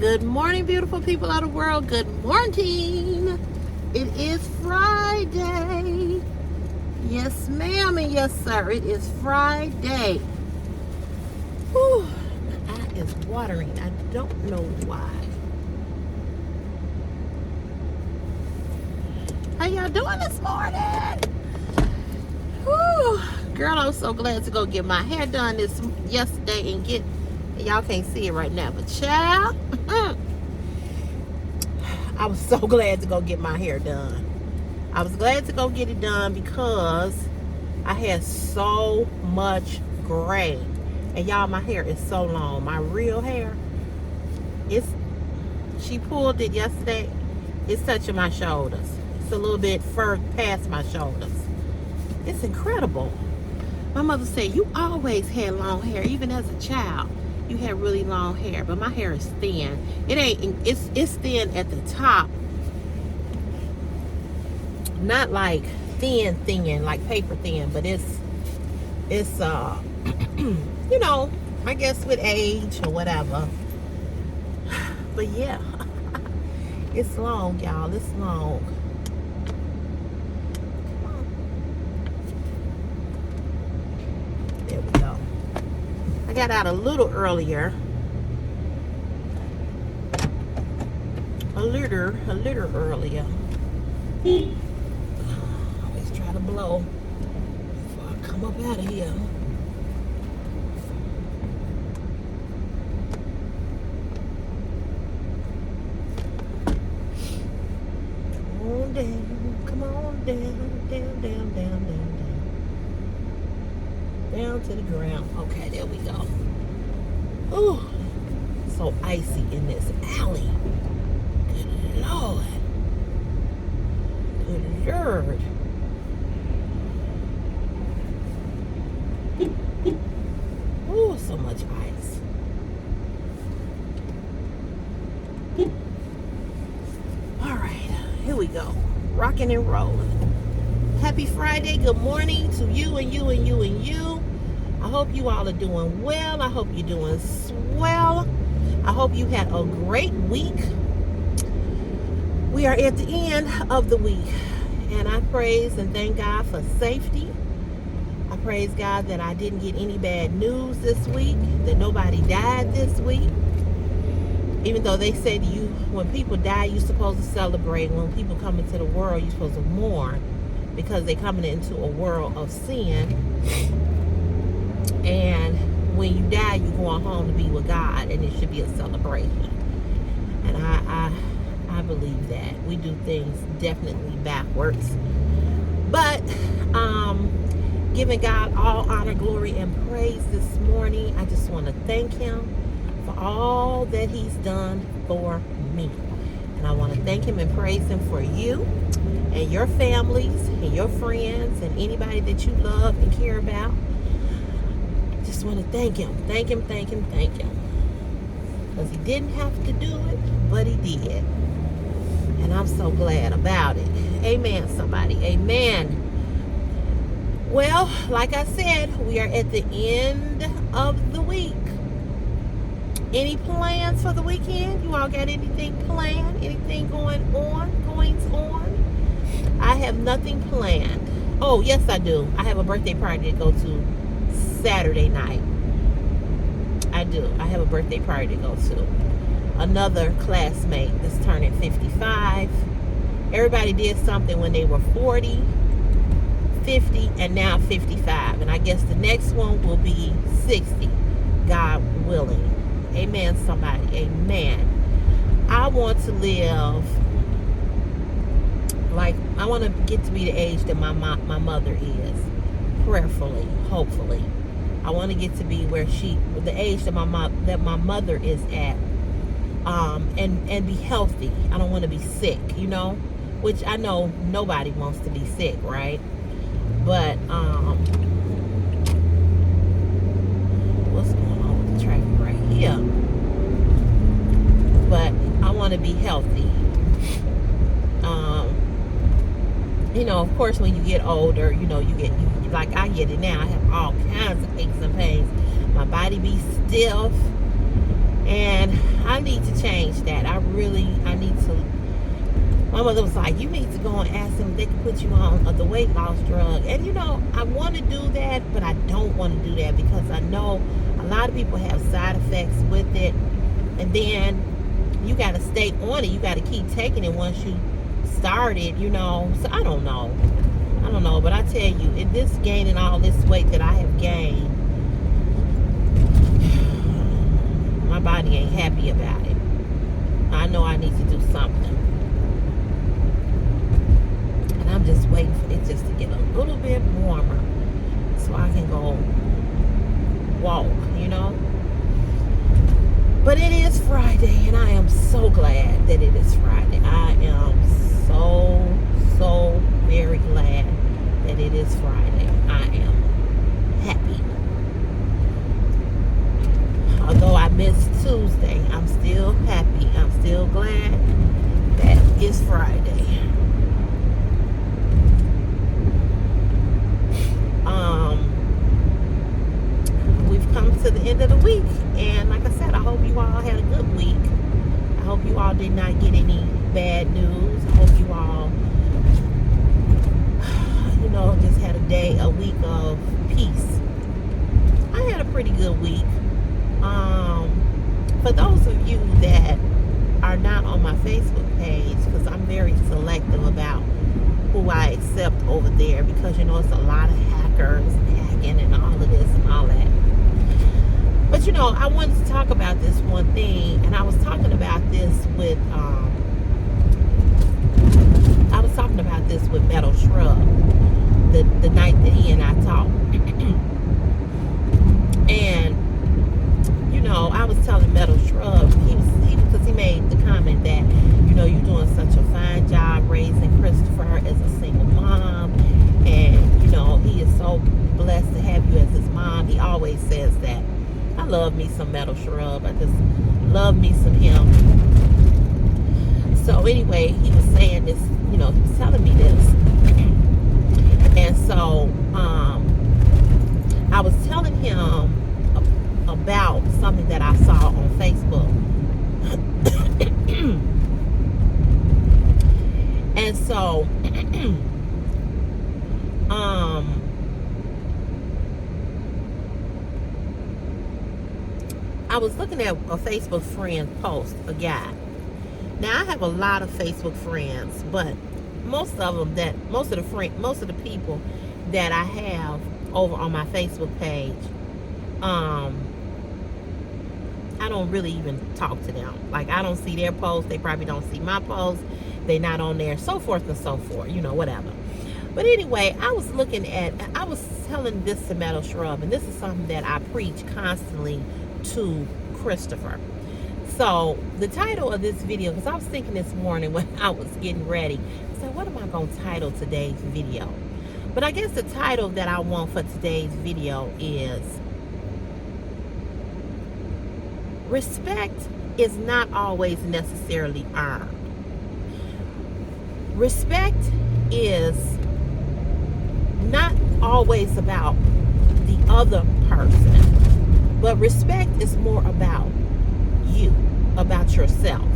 Good morning, beautiful people of the world. Good morning. It is Friday. Yes, ma'am, and yes, sir. It is Friday. Whew, my eye is watering. I don't know why. How y'all doing this morning? Whew. Girl, I'm so glad to go get my hair done yesterday and get. Y'all can't see it right now, but child, I was so glad to go get my hair done. I was glad to go get it done because I had so much gray. And y'all, my hair is so long. My real hair, she pulled it yesterday. It's touching my shoulders. It's a little bit further past my shoulders. It's incredible. My mother said, you always had long hair, even as a child. You had really long hair, but my hair is thin. It's thin at the top. Not like thin, like paper thin, but it's you know, I guess with age or whatever. But yeah, it's long, y'all. It's long. There we go. I got out a little earlier. A little earlier. Always try to blow before I come up out of here. Come on down, down to the ground. Okay, there we go. Ooh, so icy in this alley. Good Lord. Good Lord. Ooh, so much ice. All right, here we go. Rocking and rolling. Happy Friday. Good morning to you and you and you and you. I hope you all are doing well. I hope you're doing swell. I hope you had a great week. We are at the end of the week, and I praise and thank God for safety. I praise God that I didn't get any bad news this week, that nobody died this week. Even though they say to you, when people die, you're supposed to celebrate. When people come into the world, you're supposed to mourn because they're coming into a world of sin. And when you die, you're going home to be with God, and it should be a celebration. And I believe that. We do things definitely backwards. But giving God all honor, glory, and praise this morning, I just want to thank Him for all that He's done for me. And I want to thank Him and praise Him for you and your families and your friends and anybody that you love and care about. Just want to thank Him. Thank Him. Because He didn't have to do it, but He did. And I'm so glad about it. Amen, somebody. Amen. Well, like I said, we are at the end of the week. Any plans for the weekend? You all got anything planned? Anything goings on? I have nothing planned. Oh, yes, I do. I have a birthday party to go to Saturday night. I do. I have a birthday party to go to. Another classmate that's turning 55. Everybody did something when they were 40, 50, and now 55. And I guess the next one will be 60, God willing. Amen, somebody. Amen. I want to live like, I want to get to be the age that my mother is. Prayerfully, hopefully. I want to get to be the age that my mother is at. And be healthy. I don't want to be sick, which I know nobody wants to be sick, right? But what's going on with the traffic right here? But I want to be healthy. Of course, when you get older, you get like I get it now. I have all kinds of aches and pains. My body be stiff. And I need to change my mother was like, you need to go and ask them if they can put you on the weight loss drug. And you know, I want to do that, but I don't want to do that because I know a lot of people have side effects with it. And then you got to stay on it. You got to keep taking it once you start it, you know. So I don't know. But I tell you, in this gaining all this weight that I have gained, my body ain't happy about it. I know I need to do something. And I'm just waiting for it just to get a little bit warmer so I can go walk, you know. But it is Friday, and I am so glad that it is Friday. I am so very glad that it is Friday. I am happy. Although I missed Tuesday, I'm still happy. I'm still glad that it's Friday. We've come to the end of the week, and like I said, I hope you all had a good week. I hope you all did not get any bad news. I hope you all, you know, just had a week of peace. I had a pretty good week. For those of you that are not on my Facebook page, because I'm very selective about who I accept over there, because you know it's a lot of hackers and hacking and all of this and all that. But you know, I wanted to talk about this one thing, and I was talking about this with Metal Shrub the night that he and I talked. And you know, I was telling Metal Shrub, because he made the comment that, you know, you're doing such a fine job raising Christopher as a single mom, and you know, he is so blessed to have you as his mom. He always says that. I love me some Metal Shrub. I just love me some him. So anyway, he was saying this, you know, he was telling me this. And so I was telling him about something that I saw on Facebook. And so I was looking at a Facebook friend post, a guy. Now I have a lot of Facebook friends, but most of the people that I have over on my Facebook page, I don't really even talk to them. Like, I don't see their posts. They probably don't see my posts. They're not on there, so forth and so forth, you know, whatever. But anyway, I was telling this to Metal Shrub, and this is something that I preach constantly to Christopher. So the title of this video, because I was thinking this morning when I was getting ready, I said, what am I going to title today's video? But I guess the title that I want for today's video is respect is not always necessarily earned. Respect is not always about the other person, but respect is more about you, about yourself.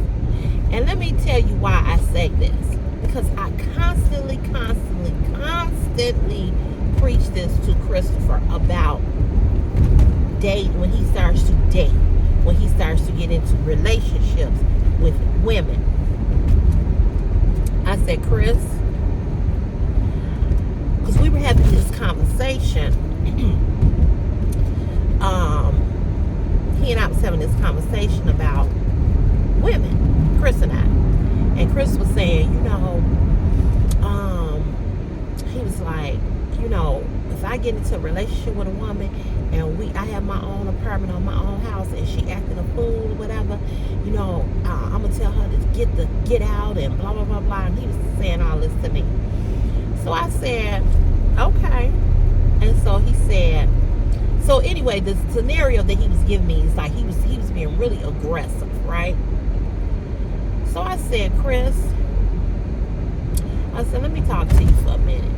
And let me tell you why I say this. Because I constantly preach this to Christopher about date, when he starts to date, when he starts to get into relationships with women. I said, Chris, because we were having this conversation, he and I was having this conversation about women, Chris and I. And Chris was saying, you know, he was like, you know, if I get into a relationship with a woman and I have my own apartment on my own house and she acting a fool or whatever, you know, I'm gonna tell her to get out and blah blah blah blah. And he was saying all this to me. So I said, okay. And so he said, so anyway, the scenario that he was giving me is like he was being really aggressive, right? So I said, Chris, I said, let me talk to you for a minute.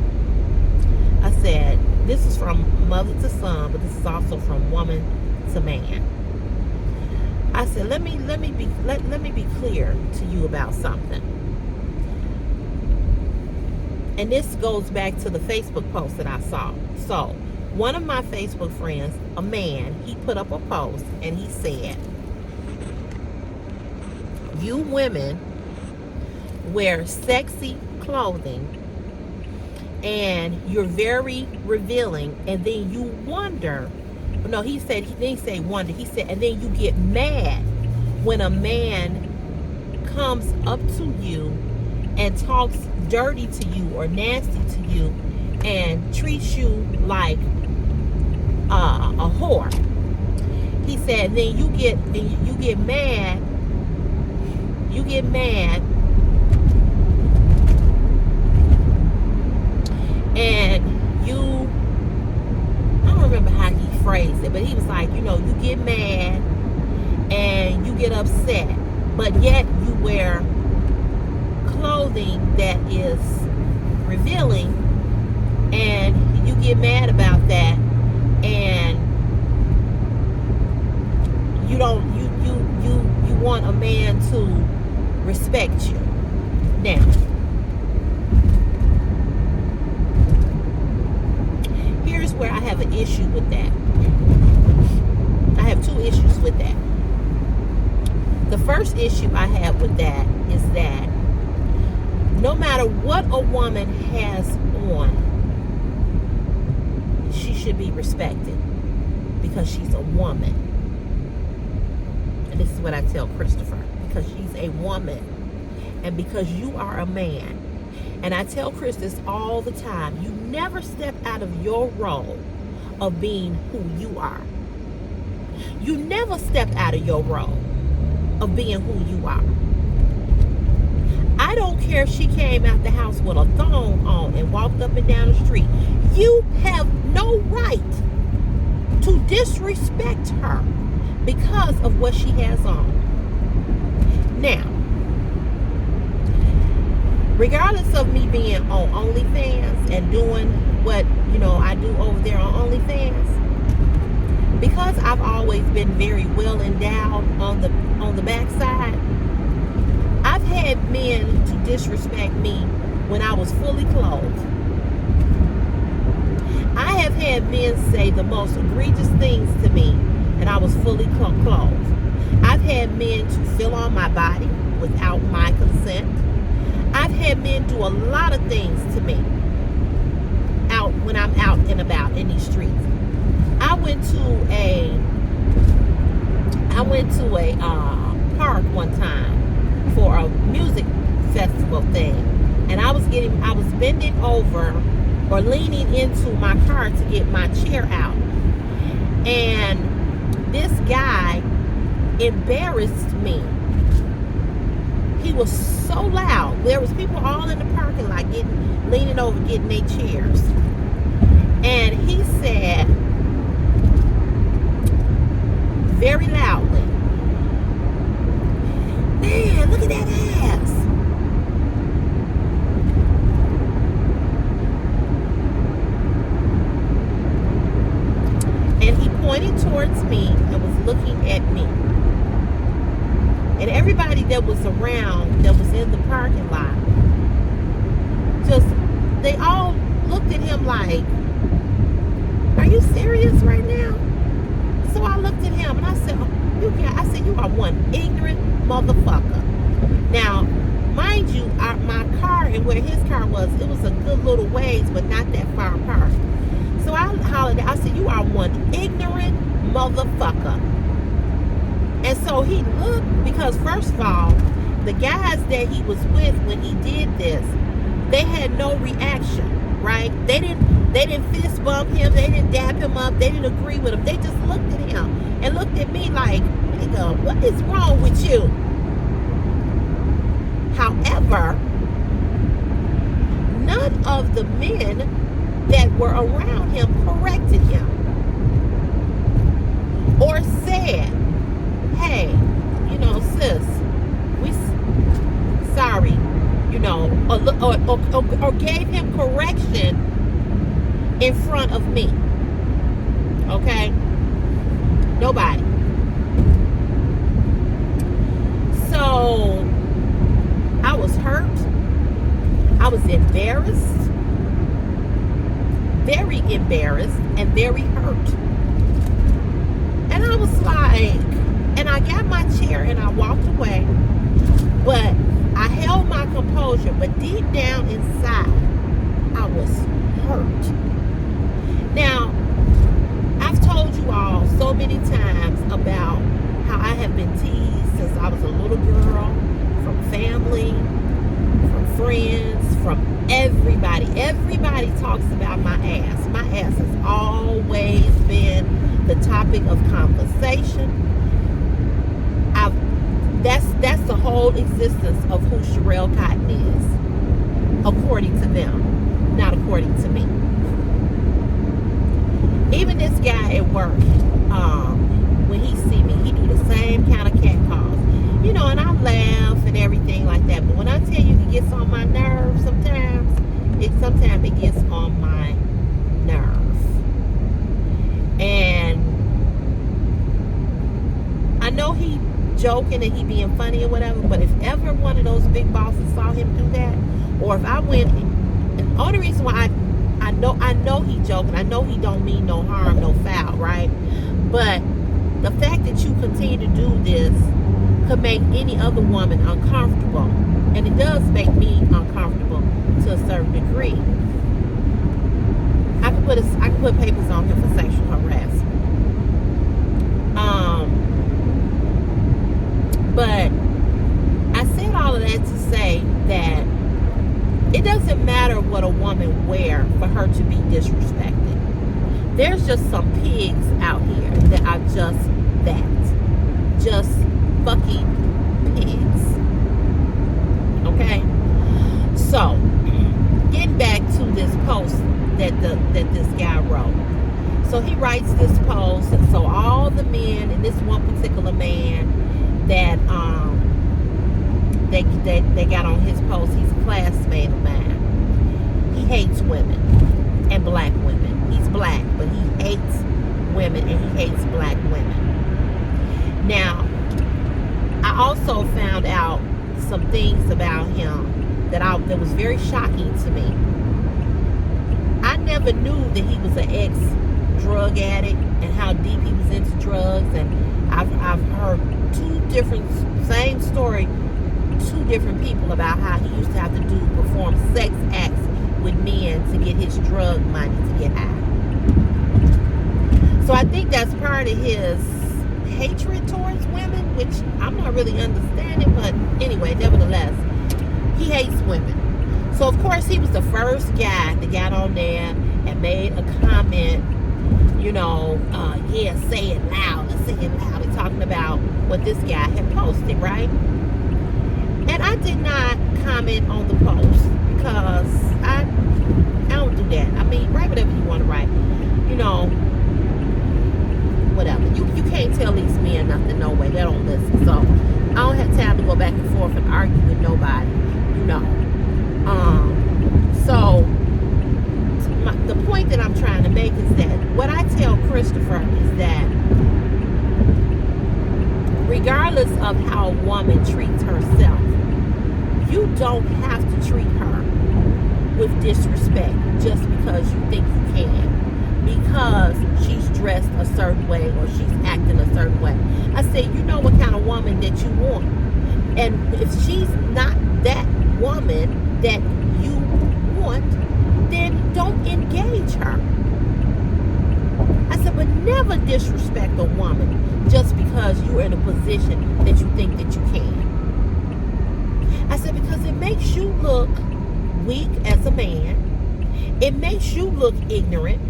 I said, this is from mother to son, but this is also from woman to man. I said, let me be clear to you about something. And this goes back to the Facebook post that I saw. So, one of my Facebook friends, a man, he put up a post and he said, "You women wear sexy clothing and you're very revealing, and then you wonder." No, he didn't say wonder. He said, and then you get mad when a man comes up to you and talks dirty to you or nasty to you and treats you like a whore. He said, then you get mad. You get mad, and I don't remember how he phrased it, but he was like, you get mad and you get upset, but yet you wear clothing that is revealing, and you get mad about that, and you want a man to respect you. Now, here's where I have an issue with that. I have two issues with that. The first issue I have with that is that no matter what a woman has on, she should be respected because she's a woman. And this is what I tell Christopher, because she's a woman and because you are a man. And I tell Chris this all the time. You never step out of your role of being who you are. You never step out of your role of being who you are. I don't care if she came out the house with a thong on and walked up and down the street. You have no right to disrespect her because of what she has on. Now, regardless of me being on OnlyFans and doing what, I do over there on OnlyFans, because I've always been very well endowed on the backside, I've had men to disrespect me when I was fully clothed. I have had men say the most egregious things to me and I was fully clothed. I've had men to fill on my body without my consent. I've had men do a lot of things to me when I'm out and about in these streets. I went to a park one time for a music festival thing, and I was bending over or leaning into my car to get my chair out, and this guy embarrassed me. He was so loud. There was people all in the parking lot leaning over getting their chairs, and he said very loudly, "Man, look at that ass." And he pointed towards me and was looking at me. And everybody that was around, that was in the parking lot, they all looked at him like, "Are you serious right now?" So I looked at him and I said, "You are one ignorant motherfucker." Now, mind you, my car and where his car was, it was a good little ways, but not that far apart. So I hollered, I said, "You are one ignorant motherfucker." And so he looked, because first of all, the guys that he was with when he did this, they had no reaction, right? They didn't fist bump him, they didn't dap him up, they didn't agree with him. They just looked at him and looked at me like, "Nigga, what is wrong with you?" However, none of the men that were around him corrected him or said, "Hey, sis, we sorry," or gave him correction in front of me. Okay? Nobody. So I was hurt. I was embarrassed. very embarrassed and very hurt. And I was like, and I got my chair and I walked away, but I held my composure, but deep down inside, I was hurt. Now, I've told you all so many times about how I have been teased since I was a little girl, from family, from friends, from everybody. Everybody talks about my ass. My ass has always been the topic of conversation. That's the whole existence of who Sherelle Cotton is, according to them, not according to me. Even this guy at work, when he see me, he do the same kind of cat calls, and I laugh and everything like that. But when I tell you it gets on my nerves, sometimes it gets on my nerve. And I know he joking and he being funny or whatever, but if ever one of those big bosses saw him do that, or if I went, and the only reason why I know he joking, I know he don't mean no harm, no foul, right? But the fact that you continue to do this could make any other woman uncomfortable, and it does make me uncomfortable to a certain degree. I could put papers on him for sexual harassment. But I said all of that to say that it doesn't matter what a woman wear for her to be disrespected. There's just some pigs out here that are just that. Just fucking pigs. Okay? So, getting back to this post that this guy wrote. So he writes this post, and so all the men, and this one particular man that they got on his post, he's a classmate of mine. He hates women and black women. He's black, but he hates women and he hates black women. Now, I also found out some things about him that was very shocking to me. I never knew that he was an ex-drug addict and how deep he was into drugs, and I've heard same story, two different people about how he used to have to perform sex acts with men to get his drug money to get high. So I think that's part of his hatred towards women, which I'm not really understanding, but anyway, nevertheless, he hates women. So of course he was the first guy that got on there and made a comment, say it loud, talking about what this guy had posted, right? And I did not comment on the post because I don't do that. I mean, write whatever you want to write, whatever. You can't tell these men nothing, no way. They don't listen. So I don't have time to go back and forth and argue with nobody, So the point that I'm trying to make is that what I tell Christopher is that regardless of how a woman treats herself, you don't have to treat her with disrespect just because you think you can, because she's dressed a certain way or she's acting a certain way. I say, you know what kind of woman that you want, and if she's not that woman that you want, then don't engage her. I said, but never disrespect a woman just because you're in a position that you think that you can. I said, because it makes you look weak as a man. It makes you look ignorant.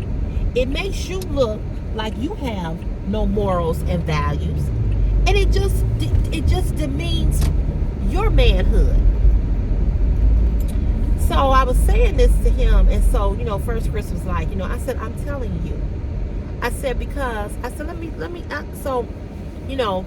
It makes you look like you have no morals and values. And it just demeans your manhood. So I was saying this to him, and so, first Chris was like, I said, I'm telling you. I said, because, I said, let me,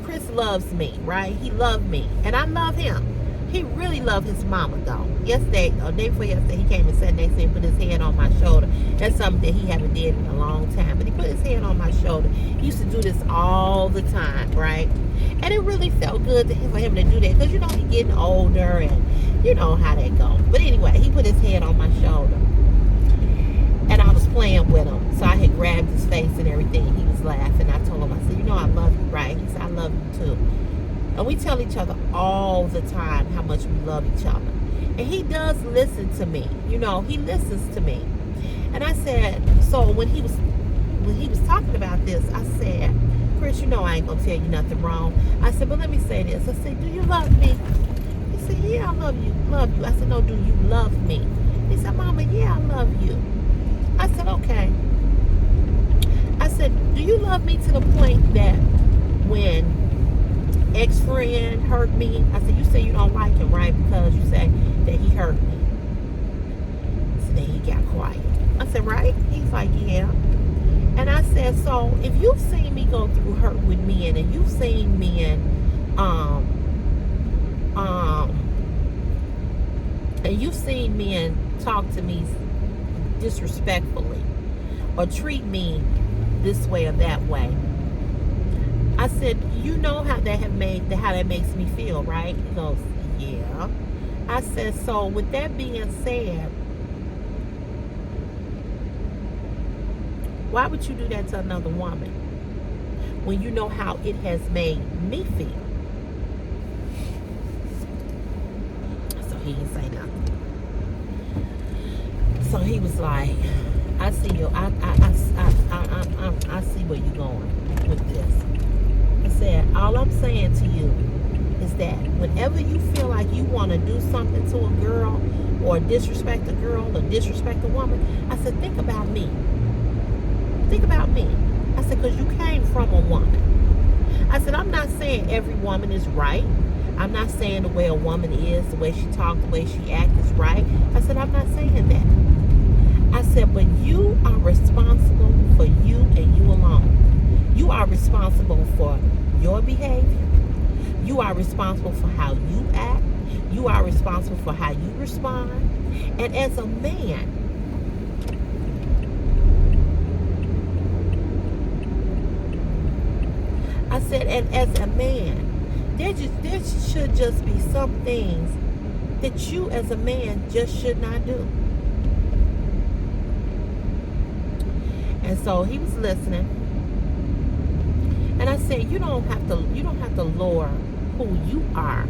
Chris loves me, right? He loved me, and I love him. He really loved his mama, though. Yesterday, or day before yesterday, he came and sat next to me and put his head on my shoulder. That's something that he haven't did in a long time, but he put his head on my shoulder. He used to do this all the time, right? And it really felt good for him to do that, because, he's getting older, and you know how that goes. But anyway, he put his head on my shoulder, and I was playing with him. So I had grabbed his face and everything. He was laughing. I told him, I said, you know I love you, right? He said, I love you too. And we tell each other all the time how much we love each other. And he does listen to me. You know, he listens to me. And I said, so when he was talking about this, I said, Chris, you know I ain't gonna tell you nothing wrong. I said, but let me say this. I said, do you love me? He said, yeah, I love you. Love you. I said, no, do you love me? He said, Mama, yeah, I love you. I said, okay. I said, do you love me to the point that when ex-friend hurt me, I said, you say you don't like him, right? Because you say that he hurt me. So then he got quiet. I said, right? He's like, yeah. And I said, so if you've seen me go through hurt with men, and you've seen men, and you've seen men talk to me disrespectfully, or treat me this way or that way, I said, you know how that makes me feel, right? He goes, yeah. I said, so with that being said, why would you do that to another woman when you know how it has made me feel? So he didn't say nothing. So he was like, I see you. I see where you're going with this. I said, all I'm saying to you is that whenever you feel like you want to do something to a girl, or disrespect a girl, or disrespect a woman, I said, think about me. Think about me. I said, because you came from a woman. I said, I'm not saying every woman is right. I'm not saying the way a woman is, the way she talks, the way she acts is right. I said, I'm not saying that. I said, but you are responsible for you and you alone. You are responsible for your behavior. You are responsible for how you act. You are responsible for how you respond. And as a man, I said, and as a man, there should just be some things that you as a man just should not do. And so he was listening. And I said, you don't have to lower who you are.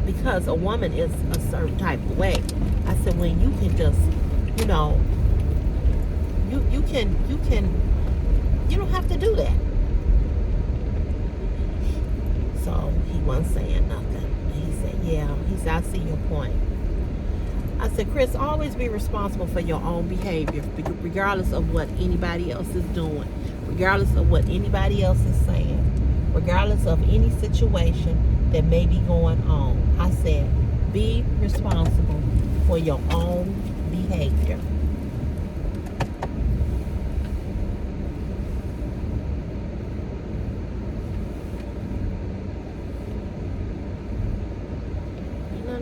Because a woman is a certain type of way. I said, when you can just, you know, you don't have to do that. So he wasn't saying nothing. He said, yeah. He said, I see your point. I said, Chris, always be responsible for your own behavior, regardless of what anybody else is doing, regardless of what anybody else is saying, regardless of any situation that may be going on. I said, be responsible for your own behavior.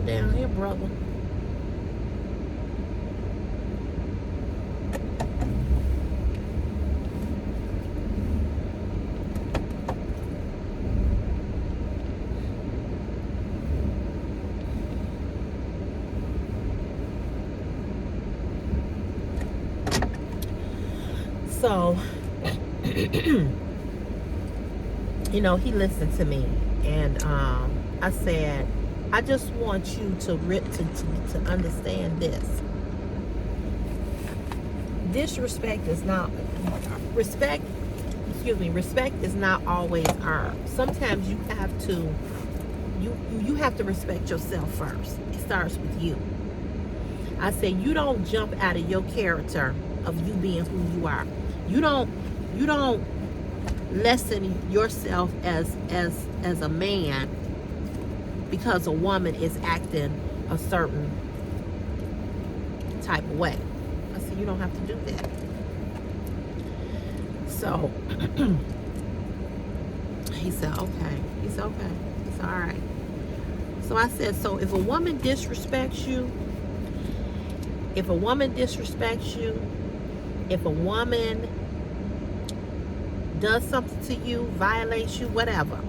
Down here, brother. So, you know, he listened to me, and I said, I just want you to understand this. Respect is not always earned. Sometimes you have to respect yourself first. It starts with you. I say, you don't jump out of your character of you being who you are. You don't lessen yourself as a man because a woman is acting a certain type of way. I said, you don't have to do that. So he said, okay. He said, okay. He said, all right. So I said, so if a woman disrespects you, if a woman does something to you, violates you, whatever,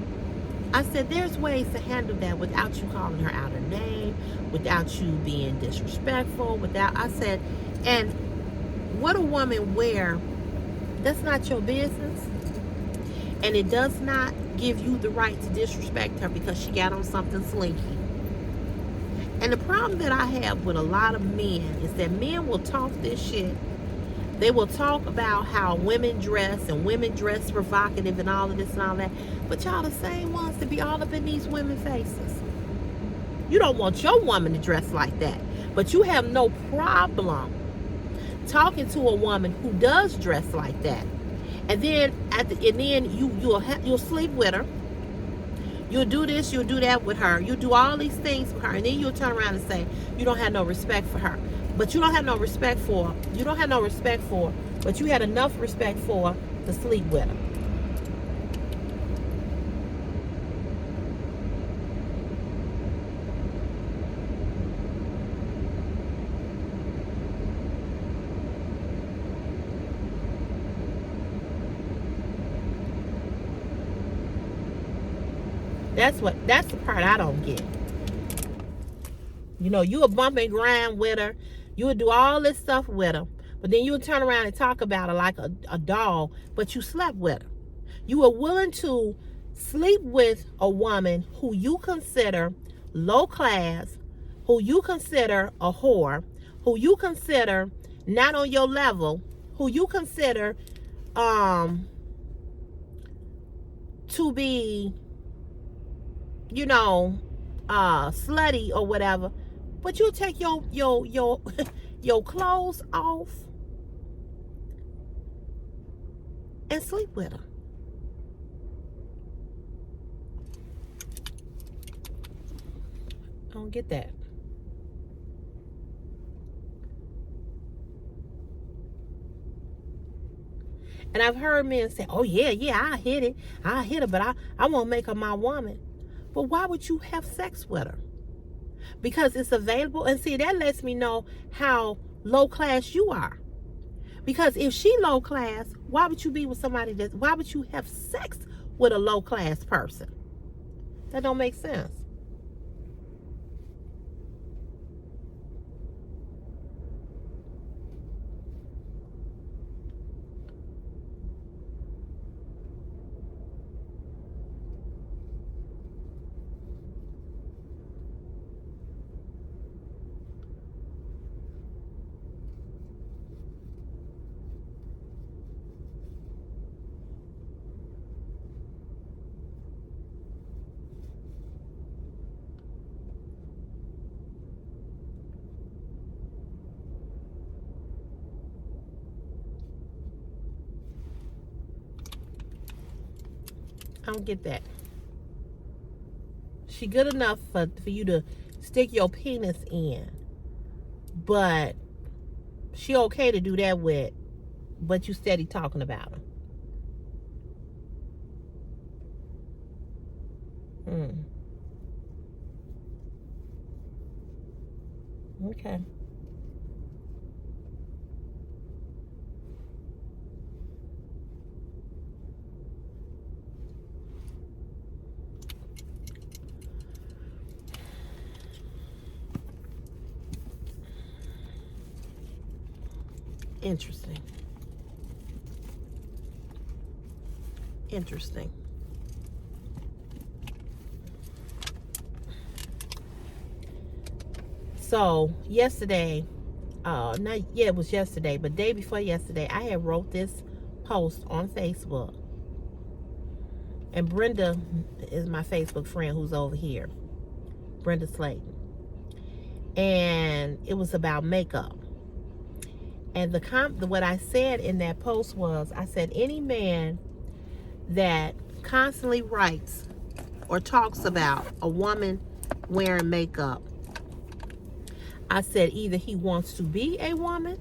I said, there's ways to handle that without you calling her out her name, without you being disrespectful, I said, and what a woman wear, that's not your business. And it does not give you the right to disrespect her because she got on something slinky. And the problem that I have with a lot of men is that men will talk this shit. They will talk about how women dress and women dress provocative and all of this and all that. But y'all the same ones to be all up in these women's faces. You don't want your woman to dress like that. But you have no problem talking to a woman who does dress like that. And then you'll sleep with her. You'll do this, you'll do that with her. You'll do all these things with her. And then you'll turn around and say, you don't have no respect for her. But you don't have no respect for, but you had enough respect for to sleep with her. That's the part I don't get. You know, you a bump and grind with her. You would do all this stuff with her. But then you would turn around and talk about her like a dog, but you slept with her. You were willing to sleep with a woman who you consider low class, who you consider a whore, who you consider not on your level, who you consider to be, you know, slutty or whatever, but you'll take your your clothes off and sleep with her. I don't get that. And I've heard men say, oh yeah, I hit her, but I won't make her my woman. But why would you have sex with her? Because it's available. And see, that lets me know how low class you are. Because if she low class, why would you be with somebody why would you have sex with a low class person? That don't make sense. I don't get that. She good enough for you to stick your penis in, but she okay to do that with, but you steady talking about her. Okay. Interesting. So yesterday, it was yesterday, but day before yesterday, I had wrote this post on Facebook. And Brenda is my Facebook friend who's over here, Brenda Slayton. And it was about makeup. And what I said in that post was, I said, any man that constantly writes or talks about a woman wearing makeup, I said either he wants to be a woman,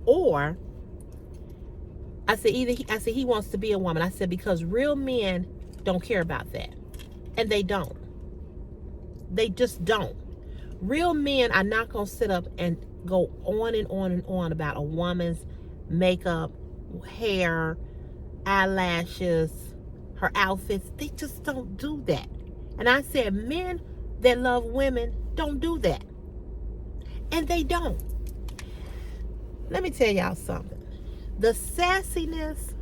or I said he wants to be a woman. I said, because real men don't care about that. And they don't. They just don't. Real men are not going to sit up and go on and on and on about a woman's makeup, hair, eyelashes, her outfits. They just don't do that. And I said, men that love women don't do that. And they don't. Let me tell y'all something. The sassiness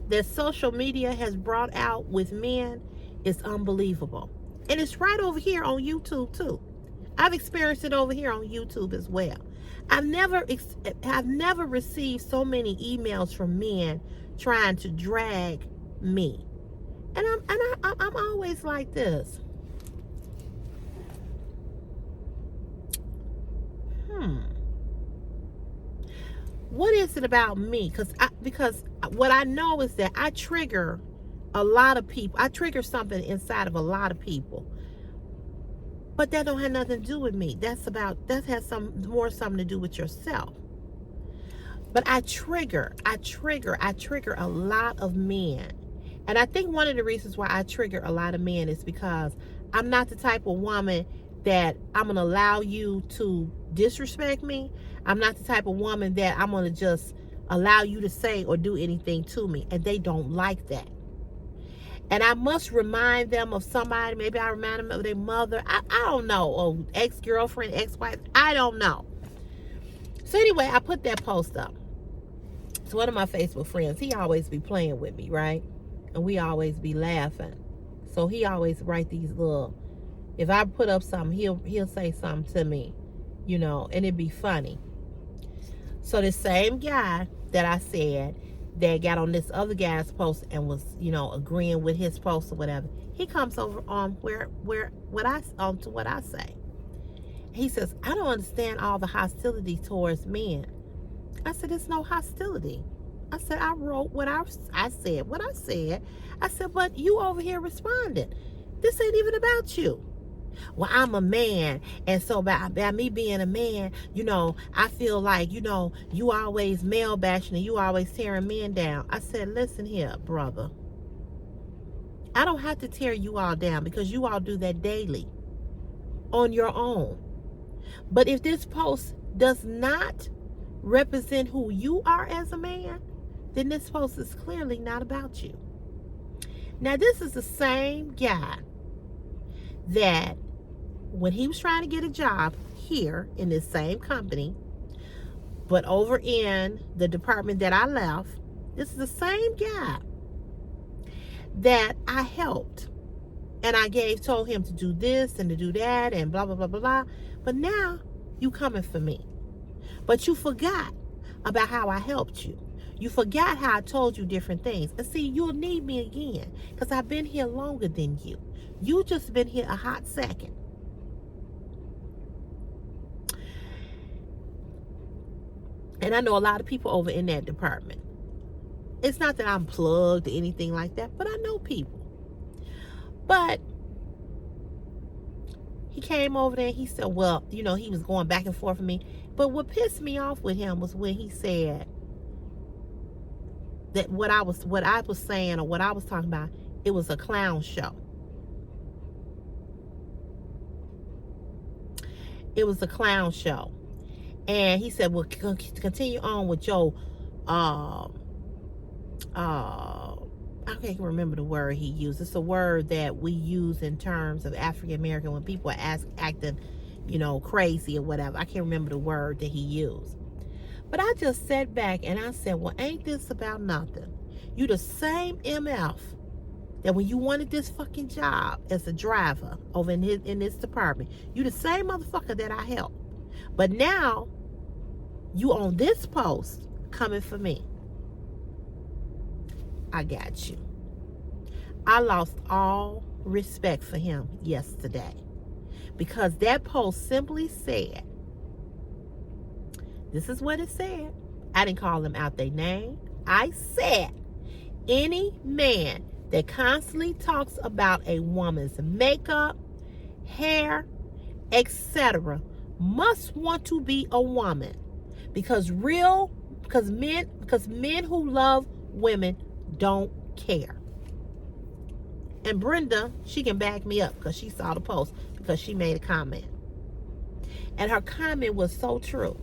that social media has brought out with men is unbelievable. And it's right over here on YouTube too. I've experienced it over here on YouTube as well. I've never received so many emails from men trying to drag me. And I'm always like this. What is it about me? Because what I know is that I trigger a lot of people. I trigger something inside of a lot of people. But that don't have nothing to do with me. That has something to do with yourself. But I trigger a lot of men. And I think one of the reasons why I trigger a lot of men is because I'm not the type of woman that I'm going to allow you to disrespect me. I'm not the type of woman that I'm going to just allow you to say or do anything to me. And they don't like that. And I must remind them of somebody. Maybe I remind them of their mother. I don't know. Or ex-girlfriend, ex-wife. I don't know. So anyway, I put that post up. So one of my Facebook friends, he always be playing with me, right? And we always be laughing. So he always write these little, if I put up something, he'll say something to me, you know, and it'd be funny. So the same guy that I said that got on this other guy's post and was, you know, agreeing with his post or whatever, he comes over on to what I say. He says, I don't understand all the hostility towards men. I said, there's no hostility. I said, I wrote what I said. I said, but you over here responded. This ain't even about you. Well, I'm a man, and so by me being a man, you know, I feel like, you know, you always male bashing and you always tearing men down. I said, listen here, brother. I don't have to tear you all down because you all do that daily on your own. But if this post does not represent who you are as a man, then this post is clearly not about you. Now, this is the same guy that when he was trying to get a job here in this same company, but over in the department that I left, this is the same guy that I helped. And I told him to do this and to do that and blah, blah, blah, blah, blah. But now you coming for me. But you forgot about how I helped you. You forgot how I told you different things. And see, you'll need me again because I've been here longer than you. You just been here a hot second. And I know a lot of people over in that department. It's not that I'm plugged or anything like that, but I know people. But he came over there and he said, well, you know, he was going back and forth with me. But what pissed me off with him was when he said that what I was saying or what I was talking about, it was a clown show. It was a clown show. And he said, well, continue on with your, I can't remember the word he used. It's a word that we use in terms of African American when people are acting, you know, crazy or whatever. I can't remember the word that he used. But I just sat back and I said, well, ain't this about nothing? You the same MF that when you wanted this fucking job as a driver over in this department, you the same motherfucker that I helped. But now, you on this post coming for me. I got you. I lost all respect for him yesterday because that post simply said, this is what it said. I didn't call them out their name. I said, any man that constantly talks about a woman's makeup, hair, etc., must want to be a woman because men who love women don't care. And Brenda, she can back me up because she saw the post because she made a comment. And her comment was so true.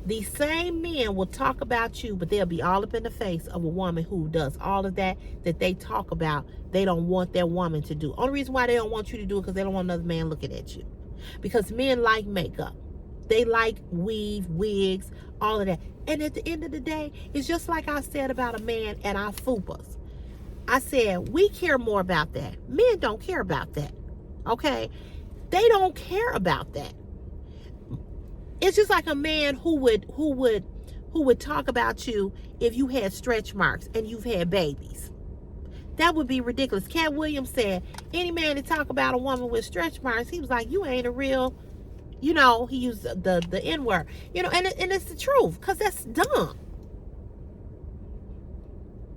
These same men will talk about you, but they'll be all up in the face of a woman who does all of that they talk about. They don't want their woman to do. Only reason why they don't want you to do it because they don't want another man looking at you. Because men like makeup. They like weave, wigs, all of that. And at the end of the day, it's just like I said about a man at our fupas. I said, we care more about that. Men don't care about that. Okay? They don't care about that. It's just like a man who would talk about you if you had stretch marks and you've had babies. That would be ridiculous. Cat Williams said, any man that talk about a woman with stretch marks, he was like, you ain't a real, he used the N-word. And it's the truth, because that's dumb.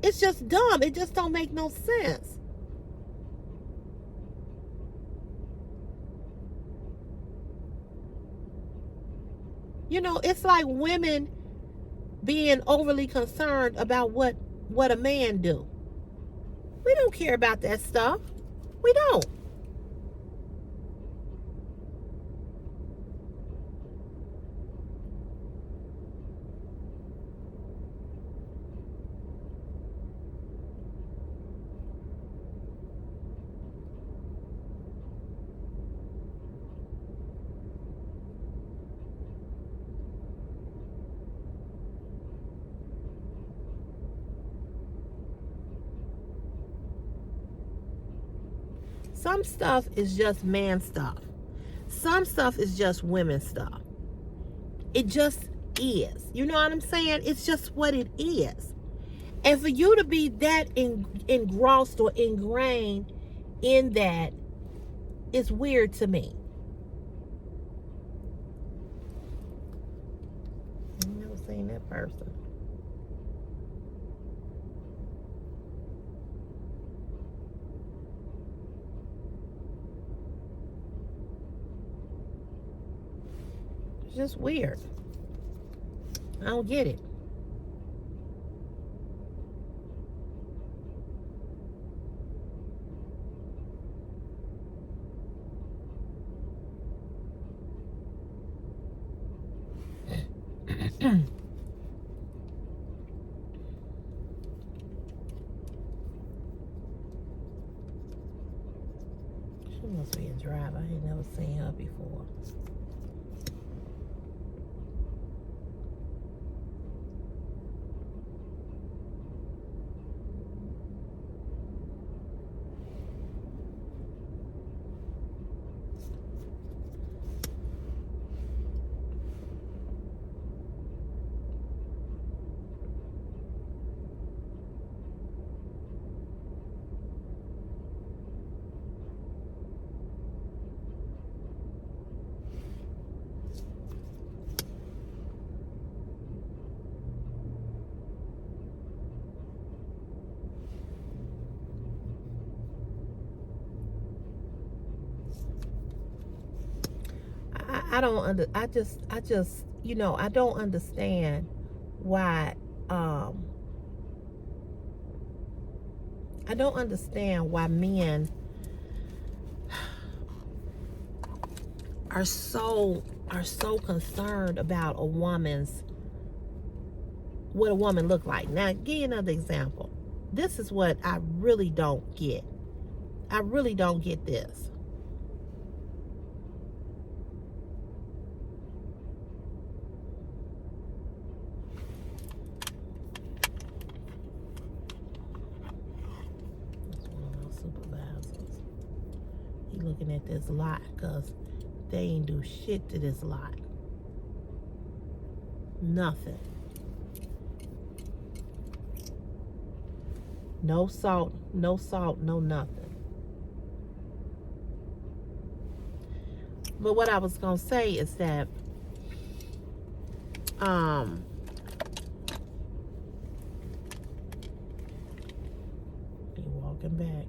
It's just dumb. It just don't make no sense. It's like women being overly concerned about what a man do. We don't care about that stuff. We don't. Some stuff is just man stuff. Some stuff is just women stuff. It just is. You know what I'm saying? It's just what it is. And for you to be that engrossed or ingrained in that is weird to me. I've never seen that person. It's just weird. I don't get it. She must be a driver. I ain't never seen her before. I don't understand why I don't understand why men are so concerned about what a woman look like. Now, give you another example. This is what I really don't get. I really don't get this. Looking at this lot because they ain't do shit to this lot. Nothing. No salt, no nothing. But what I was gonna say is that you walking back.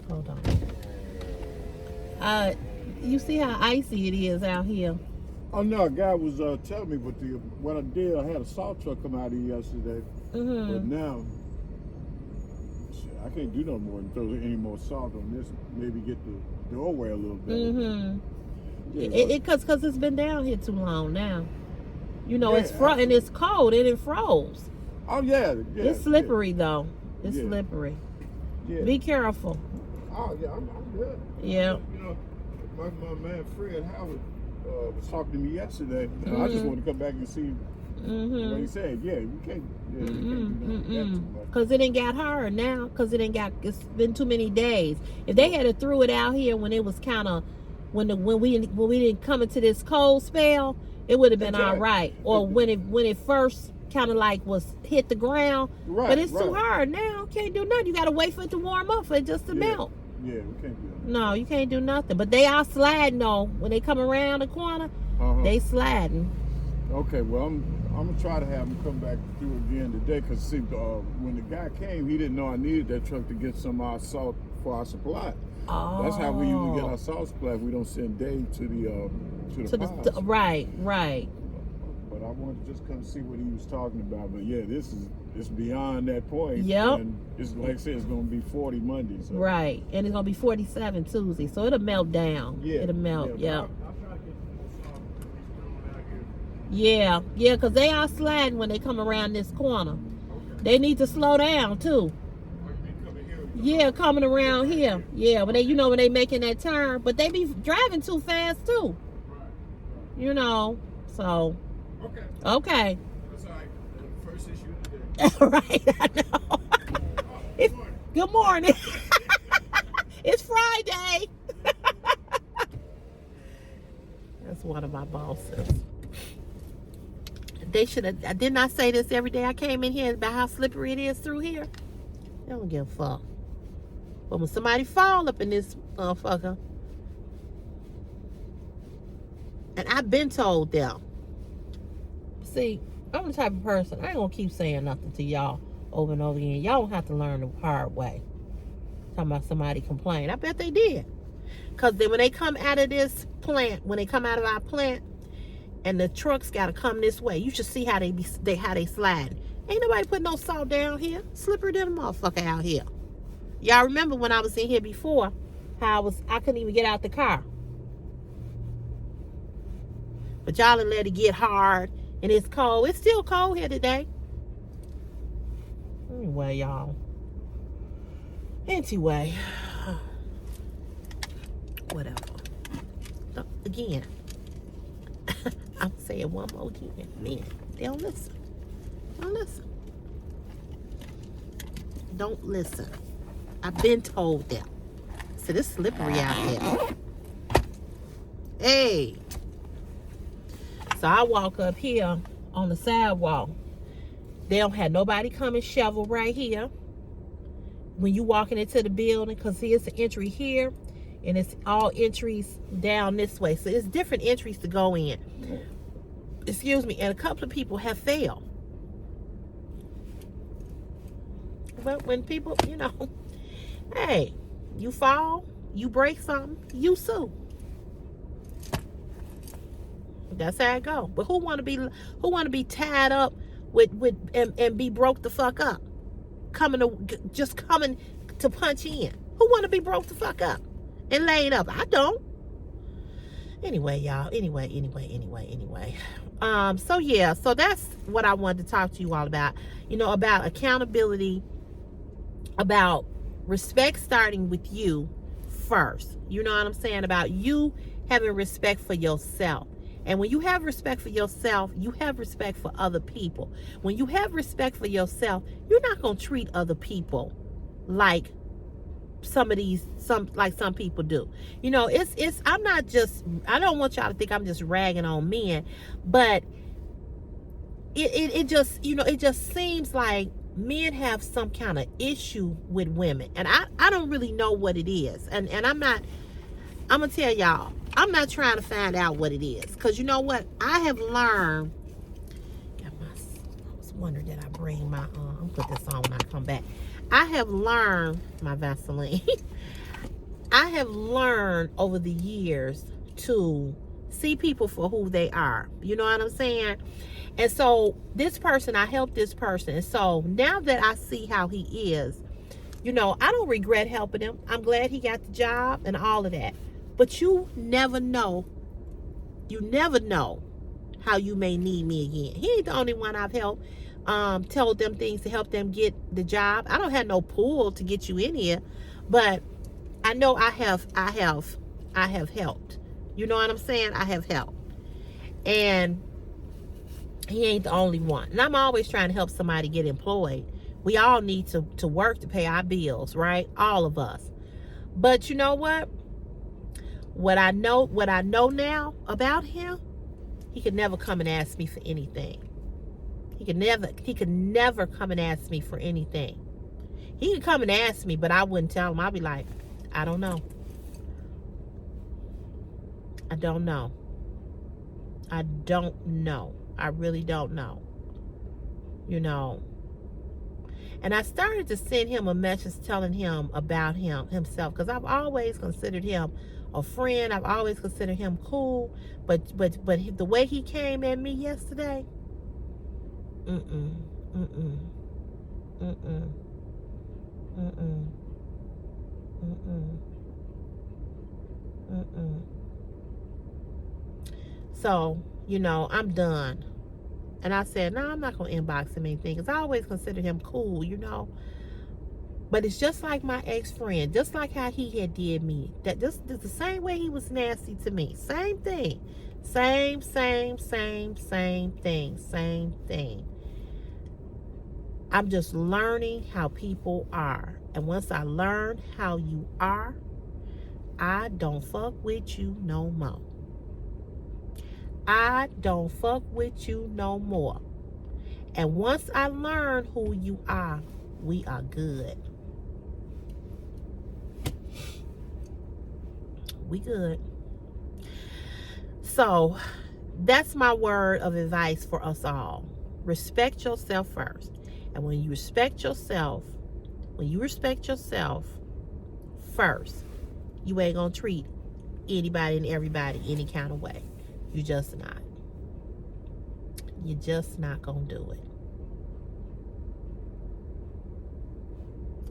Hold on. You see how icy it is out here? Oh no, a guy was telling me, but what I did, I had a salt truck come out here yesterday. Mm-hmm. But now, I can't do no more than throw any more salt on this. Maybe get the doorway a little better. Mm-hmm. Yeah, Cause it's been down here too long now. You know, Yeah, it's and it's cold and it froze. oh yeah, It's slippery though. It's Yeah. slippery. Yeah. Be careful. Oh yeah, I'm good. Yeah. You know, my man Fred Howard was talking to me yesterday. I just want to come back and see what he said. Yeah, we can't. Yeah, we can't do nothing with that too much. Cause it ain't got hard now. Cause it's been too many days. If they had threw it out here when it was kind of when we didn't come into this cold spell, it would have been all right. Or when it first kind of like was hit the ground. Right, But it's too hard now. Can't do nothing. You gotta wait for it to warm up for it just to melt. Yeah, we can't do that. No, you can't do nothing. But they are sliding though. When they come around the corner, they sliding. Okay, well I'm gonna try to have him come back through again today, cause see, when the guy came, he didn't know I needed that truck to get some of our salt for our supply. Oh. That's how we usually get our salt supply. We don't send Dave to the pods. Right. But I wanted to just come see what he was talking about. But yeah, it's beyond that point. Yep. And it's like I said, it's gonna be 40 Monday. So. Right. And it's gonna be 47 Tuesday. So it'll melt down. Yeah. It'll melt. Yeah. Yep. Yeah, because they are sliding when they come around this corner. They need to slow down too. Yeah, coming around here. Yeah, but when they making that turn, but they be driving too fast too. You know, so. Okay. That's all right. The first issue of the day. Right, I know. Good morning. It's Friday. That's one of my bosses. They should have. Didn't I say this every day I came in here about how slippery it is through here? They don't give a fuck. But when somebody fall up in this motherfucker, and I've been told them. See, I'm the type of person, I ain't gonna keep saying nothing to y'all over and over again. Y'all don't have to learn the hard way. Talking about somebody complain. I bet they did. Because then when they come out of this plant, when they come out of our plant, and the trucks gotta come this way, you should see how they slide. Ain't nobody putting no salt down here. Slippery than a motherfucker out here. Y'all remember when I was in here before, how I couldn't even get out the car. But y'all done let it get hard and it's cold. It's still cold here today. Anyway, y'all. Anyway. Whatever. Again. I'm saying one more again. Man, they don't listen. Don't listen. Don't listen. I've been told them. So it's slippery out here. Hey. So I walk up here on the sidewalk. They don't have nobody come and shovel right here. When you walking into the building, because here's the entry here, and it's all entries down this way. So it's different entries to go in. Excuse me. And a couple of people have failed. But when people, hey, you fall, you break something, you sue. That's how it go. But who want to be tied up and be broke the fuck up? Coming to punch in. Who want to be broke the fuck up and laid up? I don't. Anyway, y'all. Anyway. So that's what I wanted to talk to you all about. About accountability, about respect starting with you first. You know what I'm saying? About you having respect for yourself. And when you have respect for yourself, you have respect for other people. When you have respect for yourself, you're not going to treat other people like some people do. I don't want y'all to think I'm just ragging on men, but it just seems like men have some kind of issue with women. And I don't really know what it is. And I'm going to tell y'all, I'm not trying to find out what it is. Because you know what? I have learned. I was wondering, did I bring my, I'm put this on when I come back. I have learned, my Vaseline. I have learned over the years to see people for who they are. You know what I'm saying? And so this person, I helped this person. And so now that I see how he is, You know, I don't regret helping him. I'm glad he got the job and all of that. But you never know. You never know how you may need me again. He ain't the only one I've helped. Told them things to help them get the job. I don't have no pull to get you in here, but I know I have helped. You know what I'm saying? I have helped. And he ain't the only one. And I'm always trying to help somebody get employed. We all need to work to pay our bills, right? All of us. But you know what? What I know now about him, he could never come and ask me for anything. He could never come and ask me for anything. He could come and ask me, but I wouldn't tell him. I'd be like, I don't know. I don't know. I don't know. I really don't know. You know. And I started to send him a message telling him about himself, because I've always considered him a friend. I've always considered him cool. But the way he came at me yesterday, mm-mm, mm-mm, mm-mm, mm-mm, mm-mm, mm-mm. So, you know, I'm done. And I said, no, I'm not going to inbox him anything, because I always considered him cool, you know. But it's just like my ex-friend, just like how he had did me. That just the same way he was nasty to me. Same thing. Same thing. Same thing. I'm just learning how people are. And once I learn how you are, I don't fuck with you no more. I don't fuck with you no more. And once I learn who you are, we are good. We good. So that's my word of advice for us all. Respect yourself first. And when you respect yourself first, you ain't gonna treat anybody and everybody any kind of way. You just not. You're just not gonna do it.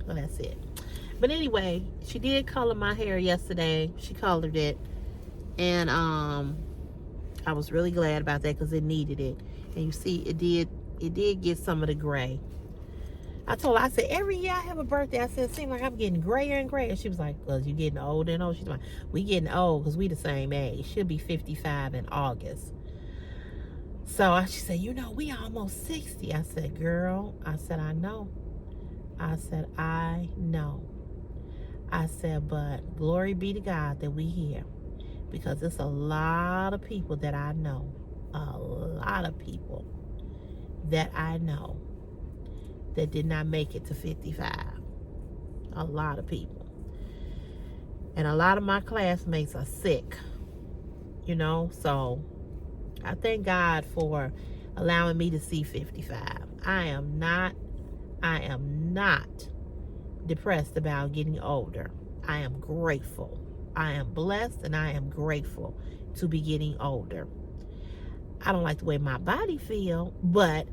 Well, that's it. But anyway, she did color my hair yesterday. She colored it. And I was really glad about that, because it needed it. And you see, it did get some of the gray. I told her, I said, every year I have a birthday, I said, it seems like I'm getting grayer and grayer. She was like, well, you getting older and older. She's like, we getting old because we the same age. She'll be 55 in August. So she said, you know, we almost 60. I said, girl, I said, I know. I said, I know. I said, but glory be to God that we here. Because it's a lot of people that I know. A lot of people that I know that did not make it to 55. A lot of people. And a lot of my classmates are sick. You know, so I thank God for allowing me to see 55. I am not depressed about getting older. I am grateful. I am blessed and I am grateful to be getting older. I don't like the way my body feel, but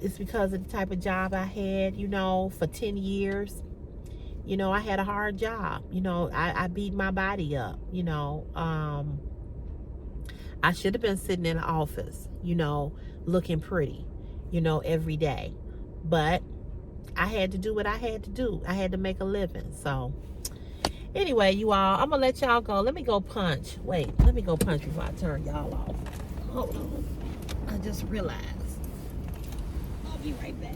it's because of the type of job I had, you know, for 10 years. You know, I had a hard job. You know, I beat my body up, you know. I should have been sitting in the office, you know, looking pretty, you know, every day. But I had to do what I had to do. I had to make a living. So anyway, you all, I'm going to let y'all go. Let me go punch. Wait, let me go punch before I turn y'all off. Hold on. I just realized. I'll be right back.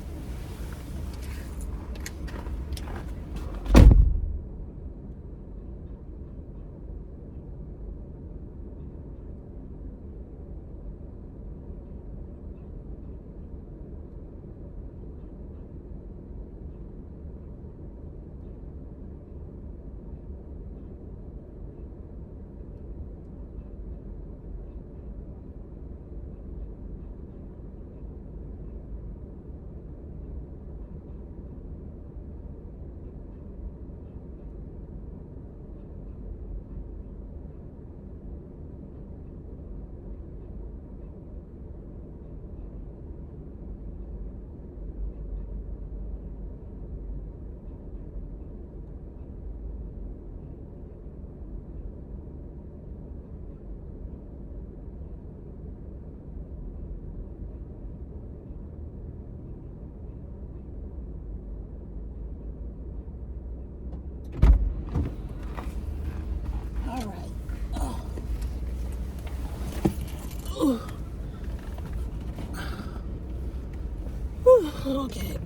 Okay.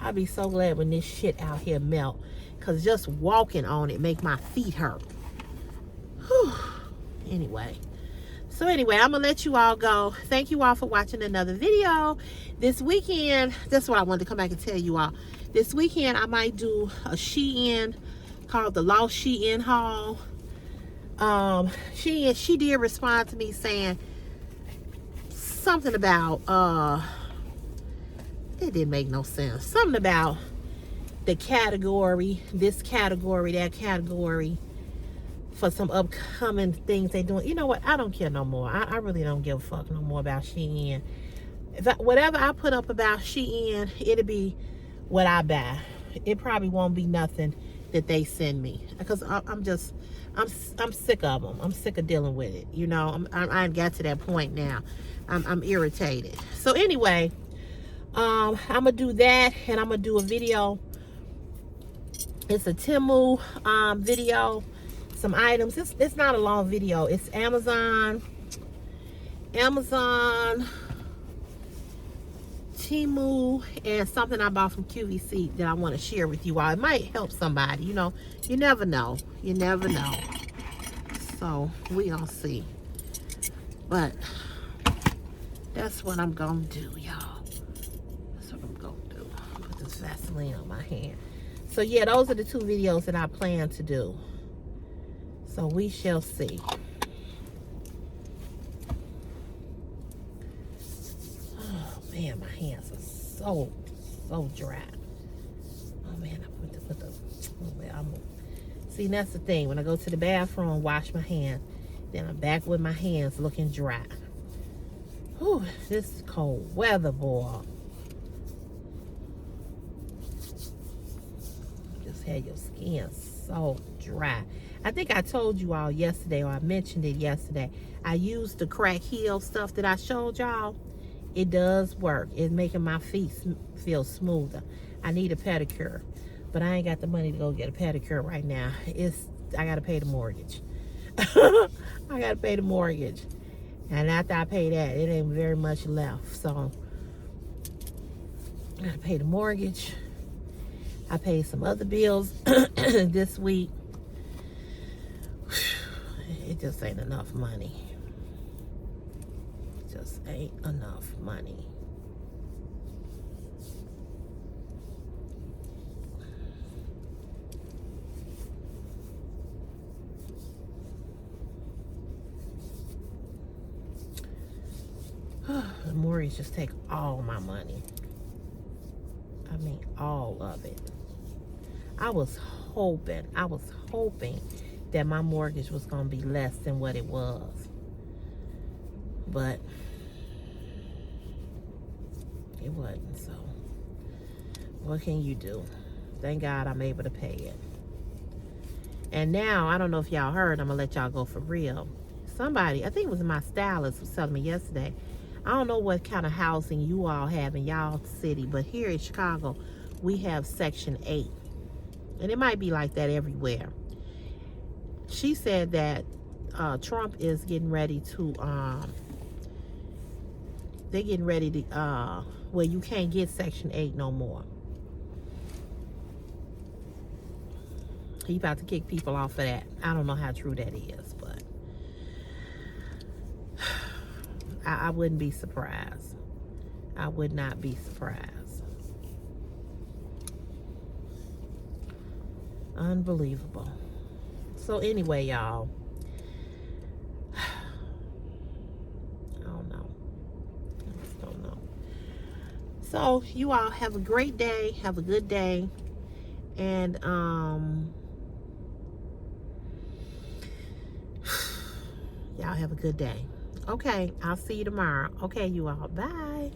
I'll be so glad when this shit out here melt, because just walking on it make my feet hurt. Whew. Anyway. So anyway, I'm going to let you all go. Thank you all for watching another video. This weekend, that's what I wanted to come back and tell you all. This weekend, I might do a Shein called the Lost Shein haul. She did respond to me saying something about, it didn't make no sense. Something about the category, this category, that category, for some upcoming things they doing. You know what? I don't care no more. I really don't give a fuck no more about Shein. Whatever I put up about Shein, it'll be what I buy. It probably won't be nothing that they send me, because I'm sick of them. I'm sick of dealing with it. You know, I got to that point now. I'm irritated. So anyway, I'm gonna do that, and I'm gonna do a video. It's a Temu video. Some items. It's not a long video. It's Amazon, Temu, and something I bought from QVC that I want to share with you all. It might help somebody. You know, you never know. You never know. So we gonna see. But that's what I'm gonna do, y'all. That's what I'm gonna do. Put this Vaseline on my hand. So yeah, those are the 2 videos that I plan to do. So we shall see. Oh man, my hands are so dry. Oh man, I put the oh man, see, that's the thing. When I go to the bathroom, wash my hands, then I'm back with my hands looking dry. Whew, this is cold weather, boy. Just had your skin so dry. I think I told you all yesterday, or I mentioned it yesterday. I used the crack heel stuff that I showed y'all. It does work. It's making my feet feel smoother. I need a pedicure, but I ain't got the money to go get a pedicure right now. I gotta pay the mortgage. I gotta pay the mortgage, and after I pay that, it ain't very much left. So I gotta pay the mortgage. I paid some other bills this week. It just ain't enough money. It just ain't enough money. The mortgage just take all my money. I mean, all of it. I was hoping that my mortgage was going to be less than what it was. But it wasn't, so what can you do? Thank God I'm able to pay it. And now, I don't know if y'all heard, I'm going to let y'all go for real. Somebody, I think it was my stylist, was telling me yesterday, I don't know what kind of housing you all have in y'all city, but here in Chicago, we have Section 8. And it might be like that everywhere. She said that Trump is getting ready to, they're getting ready to, where you can't get Section 8 no more. He about to kick people off of that. I don't know how true that is, but I wouldn't be surprised. I would not be surprised. Unbelievable. So anyway, y'all, I don't know. I just don't know. So you all have a great day. Have a good day. And y'all have a good day. Okay, I'll see you tomorrow. Okay, you all. Bye.